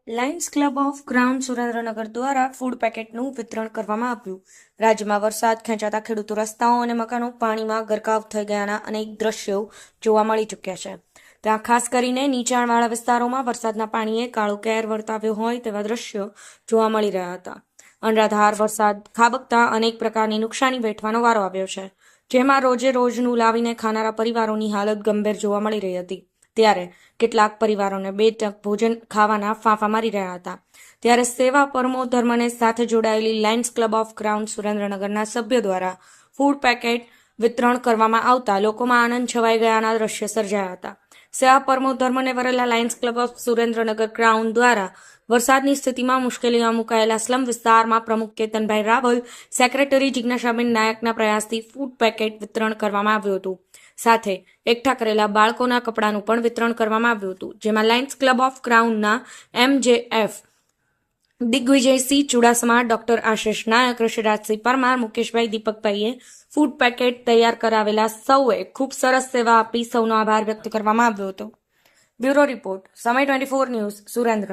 Lions Club of crown Surendranagar દ્વારા food પેકેટનું વિતરણ કરવામાં આવ્યું. રાજ્યમાં વરસાદ ખેંચાતા ખેડૂતો રસ્તાઓ અને મકાનો પાણીમાં ગરકાવ થઈ ગયાના અનેક દ્રશ્યો જોવા મળી ચૂક્યા છે. ત્યાં ખાસ કરીને નીચાણવાળા વિસ્તારોમાં વરસાદના પાણીએ કાળો કેર વર્તાવ્યો હોય તેવા દ્રશ્યો જોવા મળી રહ્યા હતા. અનરાધાર વરસાદ ખાબકતા અનેક પ્રકારની નુકસાની વેઠવાનો વારો આવ્યો છે, જેમાં રોજે રોજનું લાવીને ખાનારા પરિવારોની હાલત ગંભીર જોવા મળી રહી હતી. ત્યારે કેટલાક પરિવારોને 2 ટંક ભોજન ખાવાના ફાંફા મારી રહ્યા હતા. ત્યારે સેવા પરમો ધર્મને સાથે જોડાયેલી લાયન્સ ક્લબ ઓફ ક્રાઉન સુરેન્દ્રનગરના સભ્યો દ્વારા ફૂડ પેકેટ વિતરણ કરવામાં આવતા લોકોમાં આનંદ છવાઈ ગયાના દ્રશ્ય સર્જાયા હતા. સેવા પરમો ધર્મને વરેલા Lions Club of Surendranagar Crown દ્વારા વરસાદની સ્થિતિમાં મુશ્કેલીમાં મુકાયેલા સ્લમ વિસ્તારમાં પ્રમુખ કેતનભાઈ રાવલ, સેક્રેટરી જિજ્ઞાસાબેન નાયકના પ્રયાસથી ફૂડ પેકેટ વિતરણ કરવામાં આવ્યું હતું. સાથે એકઠા કરેલા બાળકોના કપડાનું પણ વિતરણ કરવામાં આવ્યું હતું, જેમાં લાયન્સ ક્લબ ઓફ ક્રાઉનના MJF દિગ્વિજયસિંહ ચુડાસમા, ડોક્ટર આશિષ નાયક, ઋષિરાજસિંહ પરમાર, મુકેશભાઈ દીપકભાઈએ ફૂડ પેકેટ તૈયાર કરાવેલા સૌએ ખૂબ સરસ સેવા આપી સૌનો આભાર વ્યક્ત કરવામાં આવ્યો હતો. બ્યુરો રિપોર્ટ, સમય 24 ન્યૂઝ, સુરેન્દ્રનગર.